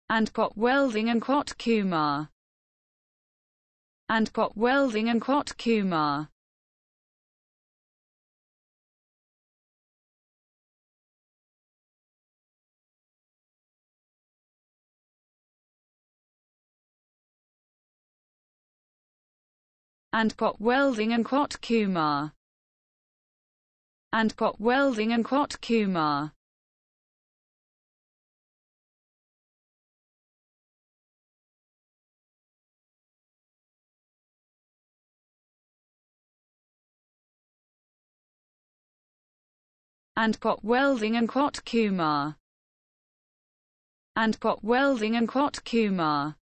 and got welding and got Kumar, and got welding and got Kumar, and got welding and got Kumar, and got welding and got Kumar, and got welding and got Kumar, and got welding and got Kumar.